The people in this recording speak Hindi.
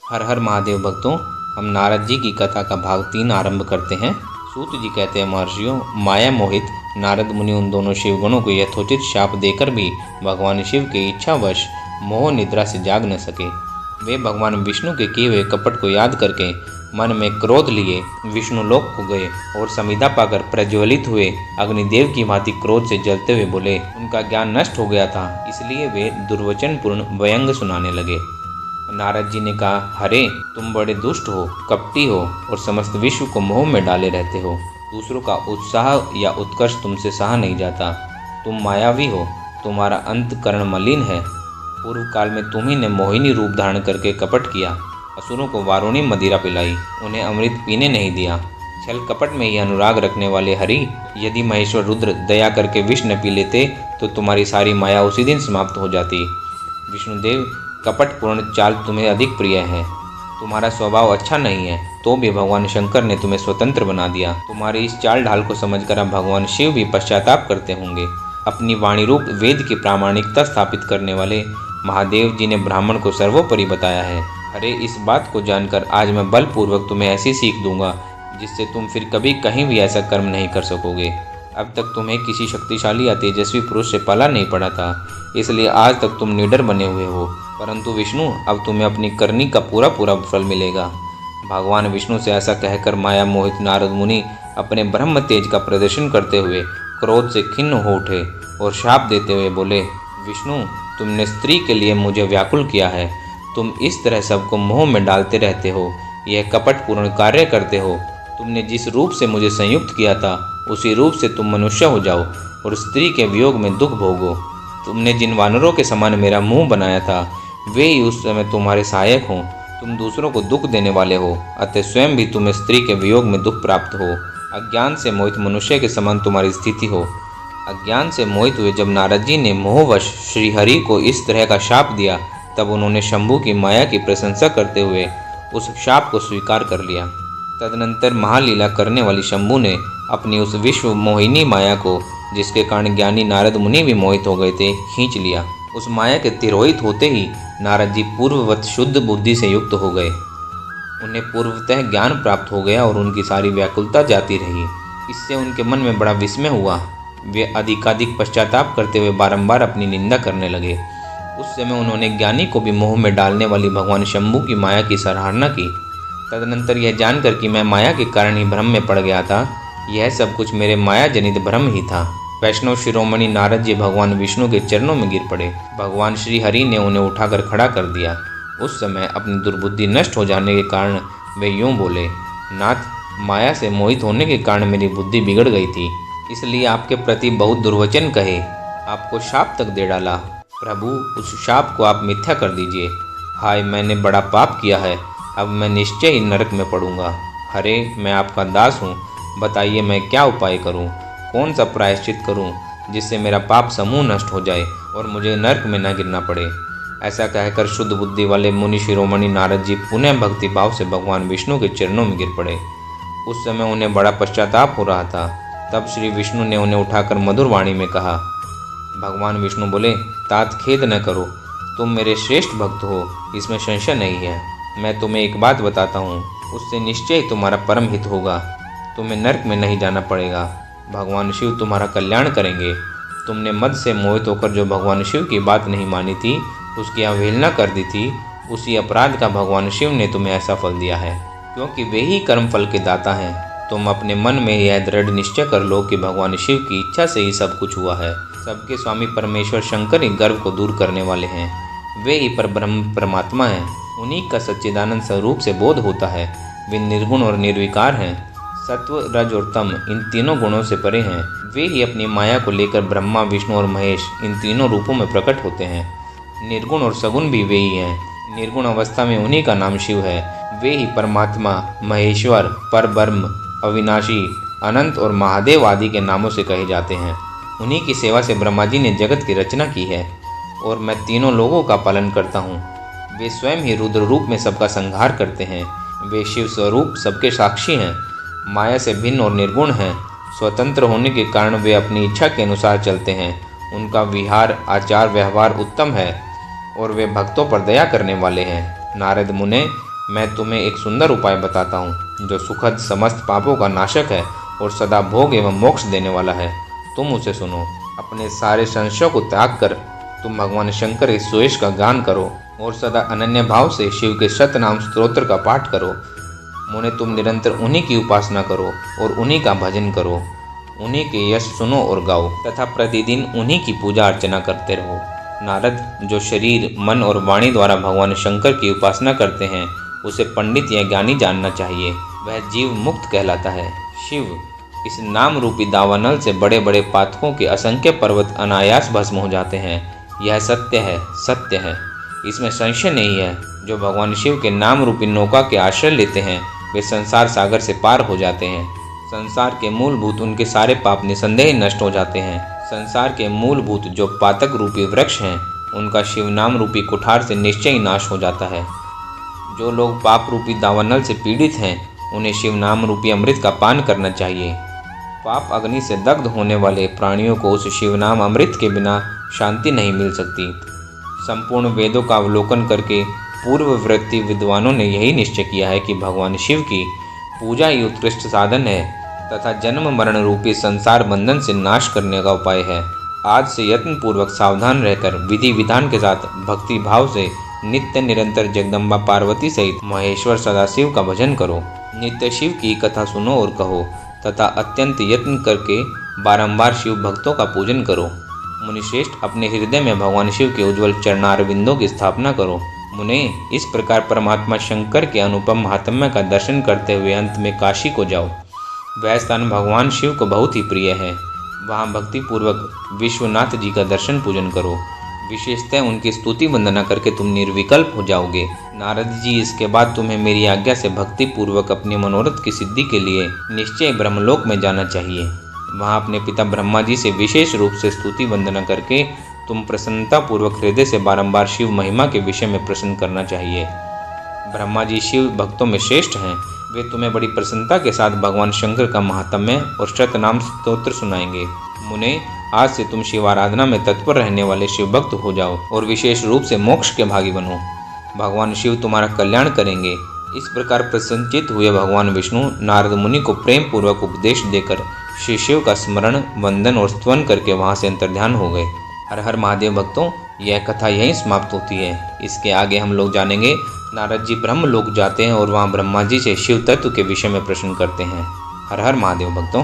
हर हर महादेव भक्तों, हम नारद जी की कथा का भाग 3 आरंभ करते हैं। सूत जी कहते हैं, महर्षियों, माया मोहित नारद मुनि उन दोनों शिवगणों को यथोचित शाप देकर भी भगवान शिव के इच्छावश मोह निद्रा से जाग न सके। वे भगवान विष्णु के किए हुए कपट को याद करके मन में क्रोध लिए विष्णु लोक को गए और संविदा पाकर प्रज्वलित हुए अग्निदेव की भांति क्रोध से जलते हुए बोले। उनका ज्ञान नष्ट हो गया था, इसलिए वे दुर्वचनपूर्ण व्यंग सुनाने लगे। नारद जी ने कहा, हरे, तुम बड़े दुष्ट हो, कपटी हो और समस्त विश्व को मोह में डाले रहते हो। दूसरों का उत्साह या उत्कर्ष तुमसे सहा नहीं जाता। तुम मायावी हो, तुम्हारा अंतकरण मलिन है। पूर्व काल में तुम्ही ने मोहिनी रूप धारण करके कपट किया, असुरों को वारुणी मदिरा पिलाई, उन्हें अमृत पीने नहीं दिया। छल कपट में ही अनुराग रखने वाले हरि, यदि महेश्वर रुद्र दया करके विष न पी लेते तो तुम्हारी सारी माया उसी दिन समाप्त हो जाती। विष्णुदेव, कपटपूर्ण चाल तुम्हें अधिक प्रिय है। तुम्हारा स्वभाव अच्छा नहीं है, तो भी भगवान शंकर ने तुम्हें स्वतंत्र बना दिया। तुम्हारी इस चाल ढाल को समझकर अब भगवान शिव भी पश्चाताप करते होंगे। अपनी वाणी रूप वेद की प्रामाणिकता स्थापित करने वाले महादेव जी ने ब्राह्मण को सर्वोपरि बताया है। अरे, इस बात को जानकर आज मैं बलपूर्वक तुम्हें ऐसी सीख दूंगा जिससे तुम फिर कभी कहीं भी ऐसा कर्म नहीं कर सकोगे। अब तक तुम्हें किसी शक्तिशाली या तेजस्वी पुरुष से पाला नहीं पड़ा था, इसलिए आज तक तुम निडर बने हुए हो। परंतु विष्णु, अब तुम्हें अपनी करनी का पूरा फल मिलेगा। भगवान विष्णु से ऐसा कहकर माया मोहित नारद मुनि अपने ब्रह्म तेज का प्रदर्शन करते हुए क्रोध से खिन्न हो उठे और शाप देते हुए बोले, विष्णु, तुमने स्त्री के लिए मुझे व्याकुल किया है। तुम इस तरह सबको मोह में डालते रहते हो, यह कपटपूर्ण कार्य करते हो। तुमने जिस रूप से मुझे संयुक्त किया था उसी रूप से तुम मनुष्य हो जाओ और स्त्री के वियोग में दुख भोगो। तुमने जिन वानरों के समान मेरा मुंह बनाया था, वे ही उस समय तुम्हारे सहायक हों। तुम दूसरों को दुख देने वाले हो, अतः स्वयं भी तुम्हें स्त्री के वियोग में दुख प्राप्त हो। अज्ञान से मोहित मनुष्य के समान तुम्हारी स्थिति हो। अज्ञान से मोहित हुए जब नारद जी ने मोहवश श्रीहरि को इस तरह का शाप दिया, तब उन्होंने शंभु की माया की प्रशंसा करते हुए उस शाप को स्वीकार कर लिया। तदनंतर महालीला करने वाली शंभु ने अपनी उस विश्व मोहिनी माया को, जिसके कारण ज्ञानी नारद मुनि भी मोहित हो गए थे, खींच लिया। उस माया के तिरोहित होते ही नारद जी पूर्ववत शुद्ध बुद्धि से युक्त हो गए। उन्हें पूर्वतः ज्ञान प्राप्त हो गया और उनकी सारी व्याकुलता जाती रही। इससे उनके मन में बड़ा विस्मय हुआ। वे अधिकाधिक पश्चाताप करते हुए बारंबार अपनी निंदा करने लगे। उस समय उन्होंने ज्ञानी को भी मोह में डालने वाली भगवान शंभु की माया की सराहना की। तदनंतर यह जानकर कि मैं माया के कारण ही भ्रम में पड़ गया था, यह सब कुछ मेरे माया जनित भ्रम ही था, वैष्णव शिरोमणि नारद जी भगवान विष्णु के चरणों में गिर पड़े। भगवान श्री हरि ने उन्हें उठाकर खड़ा कर दिया। उस समय अपनी दुर्बुद्धि नष्ट हो जाने के कारण वे यूं बोले, नाथ, माया से मोहित होने के कारण मेरी बुद्धि बिगड़ गई थी, इसलिए आपके प्रति बहुत दुर्वचन कहे, आपको शाप तक दे डाला। प्रभु, उस शाप को आप मिथ्या कर दीजिए। हाय, मैंने बड़ा पाप किया है, अब मैं निश्चय ही नरक में पड़ूंगा। हरे, मैं आपका दास हूँ, बताइए मैं क्या उपाय करूँ, कौन सा प्रायश्चित करूँ जिससे मेरा पाप समूह नष्ट हो जाए और मुझे नरक में न गिरना पड़े। ऐसा कहकर शुद्ध बुद्धि वाले मुनि शिरोमणि नारद जी पुनः भक्ति भाव से भगवान विष्णु के चरणों में गिर पड़े। उस समय उन्हें बड़ा पश्चाताप हो रहा था। तब श्री विष्णु ने उन्हें उठाकर मधुर वाणी में कहा। भगवान विष्णु बोले, तात, खेद न करो, तुम मेरे श्रेष्ठ भक्त हो, इसमें संशय नहीं है। मैं तुम्हें एक बात बताता हूँ, उससे निश्चय तुम्हारा परम हित होगा। तुम्हें नरक में नहीं जाना पड़ेगा। भगवान शिव तुम्हारा कल्याण करेंगे। तुमने मद से मोहित होकर जो भगवान शिव की बात नहीं मानी थी, उसकी अवहेलना कर दी थी, उसी अपराध का भगवान शिव ने तुम्हें ऐसा फल दिया है, क्योंकि वे ही कर्म फल के दाता हैं। तुम अपने मन में यह दृढ़ निश्चय कर लो कि भगवान शिव की इच्छा से ही सब कुछ हुआ है। सबके स्वामी परमेश्वर शंकर ही गर्व को दूर करने वाले हैं। वे ही परब्रह्म परमात्मा हैं। उन्हीं का सच्चिदानंद स्वरूप से बोध होता है। वे निर्गुण और निर्विकार हैं। सत्व, रज और तम इन तीनों गुणों से परे हैं। वे ही अपनी माया को लेकर ब्रह्मा, विष्णु और महेश इन तीनों रूपों में प्रकट होते हैं। निर्गुण और सगुण भी वे ही हैं। निर्गुण अवस्था में उन्हीं का नाम शिव है। वे ही परमात्मा, महेश्वर, परब्रह्म, अविनाशी, अनंत और महादेव आदि के नामों से कहे जाते हैं। उन्हीं की सेवा से ब्रह्मा जी ने जगत की रचना की है और मैं तीनों लोगों का पालन करता हूँ। वे स्वयं ही रुद्र रूप में सबका संहार करते हैं। वे शिव स्वरूप सबके साक्षी हैं। माया से भिन्न और निर्गुण हैं। स्वतंत्र होने के कारण वे अपनी इच्छा के अनुसार चलते हैं। उनका विहार, आचार, व्यवहार उत्तम है और वे भक्तों पर दया करने वाले हैं। नारद मुने, मैं तुम्हें एक सुंदर उपाय बताता हूँ जो सुखद समस्त पापों का नाशक है और सदा भोग एवं मोक्ष देने वाला है। तुम उसे सुनो। अपने सारे संशयों को त्याग कर तुम भगवान शंकर के सुयश का गान करो और सदा अनन्य भाव से शिव के शतनाम स्तोत्र का पाठ करो। मुने, तुम निरंतर उन्हीं की उपासना करो और उन्हीं का भजन करो। उन्हीं के यश सुनो और गाओ तथा प्रतिदिन उन्हीं की पूजा अर्चना करते रहो। नारद, जो शरीर, मन और वाणी द्वारा भगवान शंकर की उपासना करते हैं उसे पंडित या ज्ञानी जानना चाहिए। वह जीव मुक्त कहलाता है। शिव, इस नाम रूपी दावानल से बड़े बड़े पातकों के असंख्य पर्वत अनायास भस्म हो जाते हैं। यह सत्य है, सत्य है, इसमें संशय नहीं है। जो भगवान शिव के नाम रूपी नौका के आश्रय लेते हैं वे संसार सागर से पार हो जाते हैं। संसार के मूलभूत उनके सारे पाप निसंदेह नष्ट हो जाते हैं। संसार के मूलभूत जो पातक रूपी वृक्ष हैं उनका शिव नाम रूपी कुठार से निश्चय ही नाश हो जाता है। जो लोग पाप रूपी दावानल से पीड़ित हैं उन्हें शिव नाम रूपी अमृत का पान करना चाहिए। पाप अग्नि से दग्ध होने वाले प्राणियों को उस शिव नाम अमृत के बिना शांति नहीं मिल सकती। संपूर्ण वेदों का अवलोकन करके पूर्ववर्ती विद्वानों ने यही निश्चय किया है कि भगवान शिव की पूजा ही उत्कृष्ट साधन है तथा जन्म मरण रूपी संसार बंधन से नाश करने का उपाय है। आज से यत्न पूर्वक सावधान रहकर विधि विधान के साथ भक्ति भाव से नित्य निरंतर जगदम्बा पार्वती सहित महेश्वर सदाशिव का भजन करो। नित्य शिव की कथा सुनो और कहो तथा अत्यंत यत्न करके बारंबार शिव भक्तों का पूजन करो। मुनिश्रेष्ठ, अपने हृदय में भगवान शिव के उज्ज्वल चरणारविंदों की स्थापना करो। मुने, इस प्रकार परमात्मा शंकर के अनुपम महात्म्य का दर्शन करते हुए अंत में काशी को जाओ। वह स्थान भगवान शिव को बहुत ही प्रिय है। वहाँ भक्ति पूर्वक विश्वनाथ जी का दर्शन पूजन करो। विशेषतः उनकी स्तुति वंदना करके तुम निर्विकल्प हो जाओगे। नारद जी, इसके बाद तुम्हें मेरी आज्ञा से भक्ति पूर्वक अपने मनोरथ की सिद्धि के लिए निश्चय ब्रह्मलोक में जाना चाहिए। वहाँ अपने पिता ब्रह्मा जी से विशेष रूप से स्तुति वंदना करके तुम प्रसन्नता पूर्वक हृदय से बारंबार शिव महिमा के विषय में प्रश्न करना चाहिए। ब्रह्मा जी शिव भक्तों में श्रेष्ठ हैं। वे तुम्हें बड़ी प्रसन्नता के साथ भगवान शंकर का महात्म्य और शतनाम स्तोत्र सुनाएंगे। मुने, आज से तुम शिव आराधना में तत्पर रहने वाले शिव भक्त हो जाओ और विशेष रूप से मोक्ष के भागी बनो। भगवान शिव तुम्हारा कल्याण करेंगे। इस प्रकार प्रसन्नचित्त हुए भगवान विष्णु नारद मुनि को प्रेम पूर्वक उपदेश देकर श्री शिव का स्मरण, वंदन और स्तवन करके वहां से अंतर्ध्यान हो गए। हर हर महादेव भक्तों, यह कथा यहीं समाप्त होती है। इसके आगे हम लोग जानेंगे नारद जी ब्रह्मलोक जाते हैं और वहाँ ब्रह्मा जी से शिव तत्व के विषय में प्रश्न करते हैं। हर हर महादेव भक्तों।